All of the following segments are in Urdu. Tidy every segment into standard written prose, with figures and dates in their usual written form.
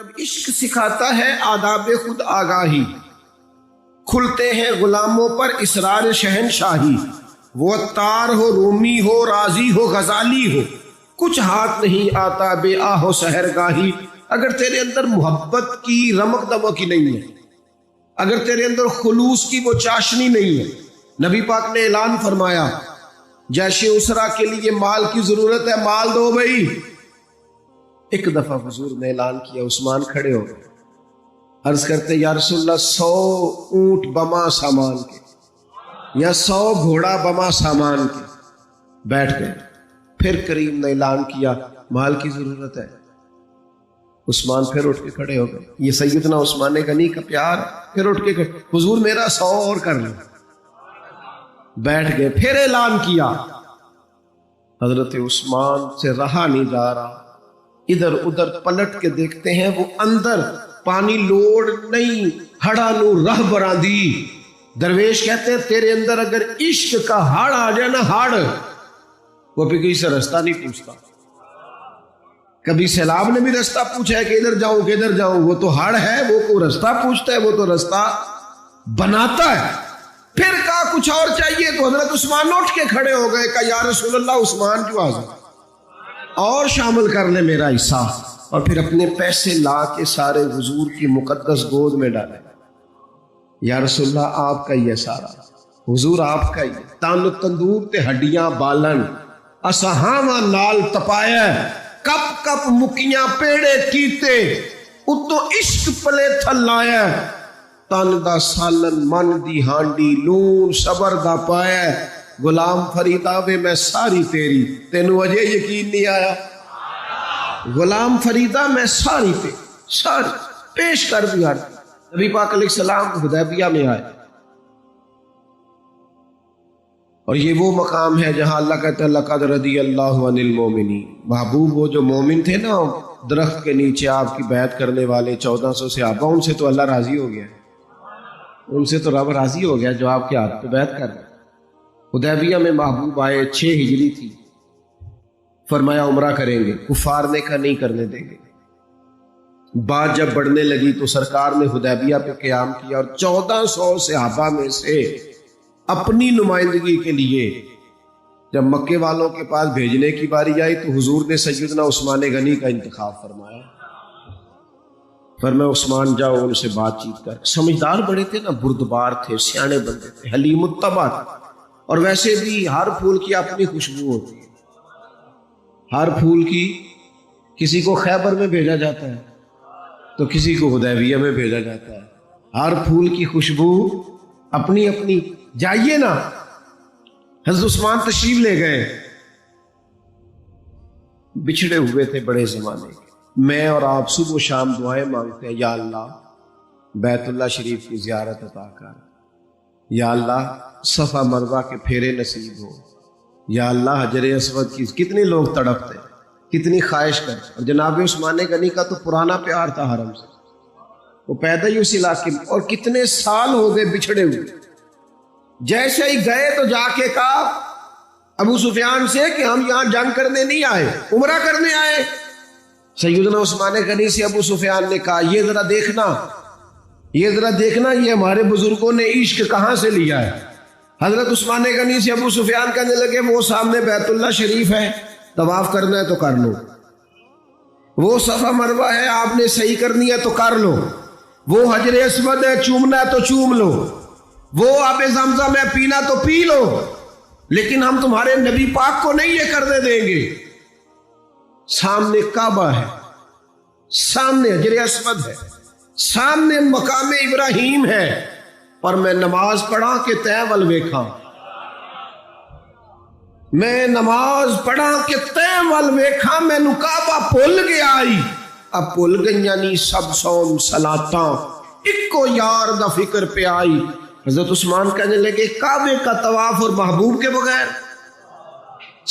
جب عشق سکھاتا ہے آداب خود آگاہی، کھلتے ہیں غلاموں پر اسرار شہنشاہی۔ وہ عطار ہو، رومی ہو، رازی ہو، غزالی ہو، کچھ ہاتھ نہیں آتا بے آہ و سحرگاہی۔ اگر تیرے اندر محبت کی رمق دمق کی نہیں ہے، اگر تیرے اندر خلوص کی وہ چاشنی نہیں ہے، نبی پاک نے اعلان فرمایا جیش اسرا کے لیے مال کی ضرورت ہے، مال دو بھائی۔ ایک دفعہ حضور نے اعلان کیا، عثمان کھڑے ہو گئے، عرض کرتے یا رسول اللہ 100 اونٹ بما سامان کے یا 100 گھوڑا بما سامان کے، بیٹھ گئے۔ پھر کریم نے اعلان کیا مال کی ضرورت ہے، عثمان پھر اٹھ کے کھڑے ہو گئے۔ یہ سیدنا عثمان غنی کا پیار، پھر اٹھ کے کھڑے، حضور میرا 100 اور کر لو، بیٹھ گئے۔ پھر اعلان کیا، حضرت عثمان سے رہا نہیں جا رہا، ادھر ادھر پلٹ کے دیکھتے ہیں، وہ اندر پانی لوڑ نہیں، ہڑا نو رہ براندی۔ درویش کہتے ہیں تیرے اندر اگر عشق کا ہڑ آ جائے نا، ہڑ، وہ بھی کسی سے رستہ نہیں پوچھتا۔ کبھی سیلاب نے بھی رستہ پوچھا ہے کہ ادھر جاؤں کہ ادھر جاؤں؟ وہ تو ہڑ ہے، وہ کو رستہ پوچھتا ہے، وہ تو رستہ بناتا ہے۔ پھر کہا کچھ اور چاہیے، تو حضرت عثمان اٹھ کے کھڑے ہو گئے، کہا یا رسول اللہ عثمان کیوں حاضر، اور شامل کر لے میرا حصہ۔ اور پھر اپنے پیسے لا کے سارے حضور کی مقدس گود میں ڈالے، یا رسول اللہ آپ کا ہی ہے سارا، حضور آپ کا ہی ہے۔ تان تندور تے ہڈیاں بالن، اسہاواں نال تپایا، کپ کپ مکیاں پیڑے کیتے، اتو عشق پلے تھلایا، تن دا سالن من دی ہانڈی، لون صبر دا پایا، غلام فریدا وے میں ساری تیری، تینوں اجے یقین نہیں آیا؟ غلام فریدا میں ساری پہ ساری پیش کر دیا۔ نبی پاک علیہ السلام حدیبیہ میں آئے، اور یہ وہ مقام ہے جہاں اللہ کہتا ہے لقد رضی اللہ عن المومنین۔ محبوب وہ جو مومن تھے نا، درخت کے نیچے آپ کی بیعت کرنے والے 1400 صحابہ، ان سے تو اللہ راضی ہو گیا، ان سے تو رب راضی ہو گیا جو آپ کے ہاتھ پہ بیعت کر رہے۔ حدیبیہ میں محبوب آئے، 6 ہجری تھی، فرمایا عمرہ کریں گے، کفار نے کہا نہیں کرنے دیں گے۔ بات جب بڑھنے لگی تو سرکار نے حدیبیہ پہ قیام کیا، اور 1400 صحابہ میں سے اپنی نمائندگی کے لیے جب مکے والوں کے پاس بھیجنے کی باری آئی تو حضور نے سیدنا عثمان غنی کا انتخاب فرمایا۔ فرمایا عثمان جاؤ ان سے بات چیت کر۔ سمجھدار بڑے تھے نا، بردبار تھے، سیانے بندے تھے، حلیم الطبع تھے۔ اور ویسے بھی ہر پھول کی اپنی خوشبو ہوتی ہے، ہر پھول کی، کسی کو خیبر میں بھیجا جاتا ہے تو کسی کو حدیبیہ میں بھیجا جاتا ہے، ہر پھول کی خوشبو اپنی اپنی۔ جائیے نا، حضرت عثمان تشریف لے گئے، بچھڑے ہوئے تھے بڑے زمانے کے۔ میں اور آپ صبح و شام دعائیں مانگتے ہیں، یا اللہ بیت اللہ شریف کی زیارت عطا کر، یا اللہ صفا مروہ کے پھیرے نصیب ہو، یا اللہ حجر اسود کی۔ کتنے لوگ تڑپتے، کتنی خواہش کرتے۔ اور جناب عثمان غنی کا تو پرانا پیار تھا حرم سے، وہ پیدا ہی اس علاقے میں، اور کتنے سال ہو گئے بچھڑے ہوئے۔ جیسے ہی گئے تو جا کے کہا ابو سفیان سے کہ ہم یہاں جنگ کرنے نہیں آئے، عمرہ کرنے آئے۔ سیدنا عثمان غنی سے ابو سفیان نے کہا یہ ذرا دیکھنا، یہ ذرا دیکھنا، یہ ہمارے بزرگوں نے عشق کہاں سے لیا ہے۔ حضرت عثمان غنی سے ابو سفیان کہنے لگے وہ سامنے بیت اللہ شریف ہے، طواف کرنا ہے تو کر لو، وہ صفا مروہ ہے آپ نے صحیح کرنی ہے تو کر لو، وہ حجر اسود ہے چومنا ہے تو چوم لو، وہ آب زمزم ہے پینا تو پی لو، لیکن ہم تمہارے نبی پاک کو نہیں یہ کرنے دیں گے۔ سامنے کعبہ ہے، سامنے حجر اسود ہے، سامنے مقام ابراہیم ہے، پر میں نماز پڑھا کہ تے ول ویکھاں، میں نماز پڑھا کہ تے ول ویکھاں، مینوں کعبہ بھول گیا آئی۔ اب بھول گئیاں نہیں سب صوم صلاتاں، اکو یار دا فکر پہ آئی۔ حضرت عثمان کہنے لگے کعبے کا طواف اور محبوب کے بغیر،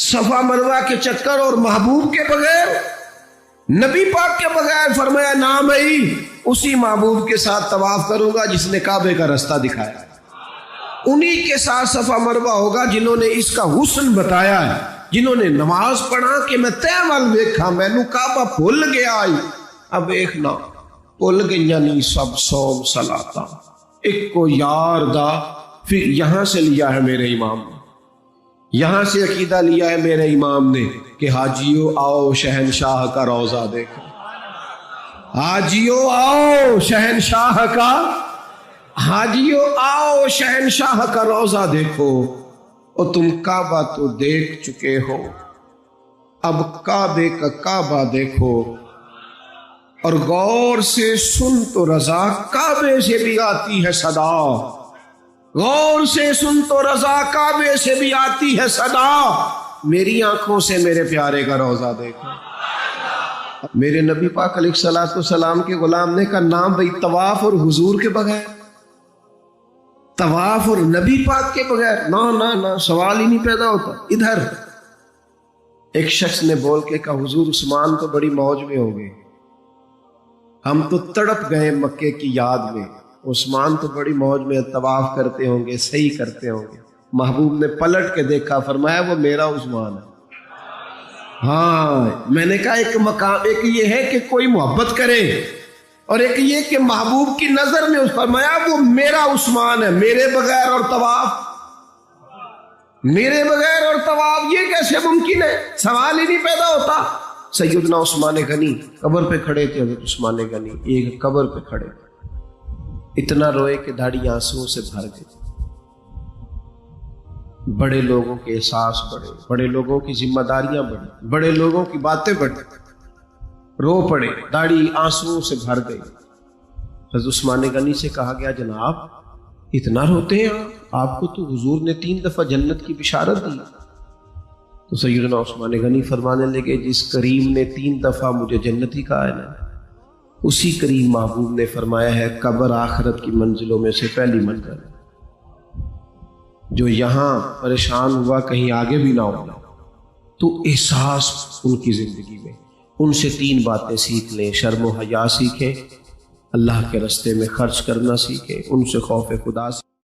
صفا مروہ کے چکر اور محبوب کے بغیر، نبی پاک کے بغیر؟ فرمایا نام بھائی، اسی محبوب کے ساتھ طواف کروں گا جس نے کعبے کا رستہ دکھایا، انہی کے ساتھ صفا مروہ ہوگا جنہوں نے اس کا حسن بتایا ہے، جنہوں نے نماز پڑھا کہ میں تے ول ویکھاں، مینوں کعبہ بھول گیا آئی۔ اب ایک نہ بھول گئیاں نہیں سب صوم صلاتا، ایک کو یار دا۔ پھر یہاں سے لیا ہے میرے امام نے، یہاں سے عقیدہ لیا ہے میرے امام نے کہ حاجیو آؤ شہنشاہ کا روضہ دیکھو، حاجیو آؤ شہنشاہ کا، حاجیو آؤ شہنشاہ کا روضہ دیکھو۔ اور تم کعبہ تو دیکھ چکے ہو، اب کعبے کا کعبہ دیکھو، اور غور سے سن تو رضا کعبے سے بھی آتی ہے صدا، غور سے سن تو رضا کعبے سے بھی آتی ہے صدا، میری آنکھوں سے میرے پیارے کا روضہ دیکھو۔ میرے نبی پاک علیہ الصلوۃ والسلام کے غلام نے کہا نام بھائی طواف اور حضور کے بغیر، طواف اور نبی پاک کے بغیر نہ نہ نہ، سوال ہی نہیں پیدا ہوتا۔ ادھر ایک شخص نے بول کے کہا حضور عثمان تو بڑی موج میں ہو گئے، ہم تو تڑپ گئے مکے کی یاد میں، عثمان تو بڑی موج میں طواف کرتے ہوں گے، صحیح کرتے ہوں گے۔ محبوب نے پلٹ کے دیکھا، فرمایا وہ میرا عثمان ہے۔ ہاں میں نے کہا ایک مقام، ایک یہ ہے کہ کوئی محبت کرے، اور ایک یہ کہ محبوب کی نظر میں فرمایا وہ میرا عثمان ہے، میرے بغیر اور طواف، میرے بغیر اور طواف، یہ کیسے ممکن ہے؟ سوال ہی نہیں پیدا ہوتا۔ سیدنا عثمان غنی قبر پہ کھڑے تھے، حضرت عثمان غنی ایک قبر پہ کھڑے، اتنا روئے کہ داڑھی آنسوں سے بھر گئی۔ بڑے لوگوں کے احساس بڑھے، بڑے لوگوں کی ذمہ داریاں بڑھی، بڑے لوگوں کی باتیں بڑھی، رو پڑے، داڑھی آنسوں سے بھر گئی۔ حضرت عثمان غنی سے کہا گیا جناب اتنا روتے ہیں آپ کو تو حضور نے 3 دفعہ جنت کی بشارت دی۔ تو سیدنا عثمان غنی فرمانے لگے جس کریم نے 3 دفعہ مجھے جنتی کہا ہے نا، اسی کریم محبوب نے فرمایا ہے قبر آخرت کی منزلوں میں سے پہلی منزل ہے، جو یہاں پریشان ہوا کہیں آگے بھی نہ ہونا۔ تو احساس ان کی زندگی میں، ان سے 3 باتیں سیکھ لیں، شرم و حیا سیکھیں، اللہ کے رستے میں خرچ کرنا سیکھیں، ان سے خوف خدا سے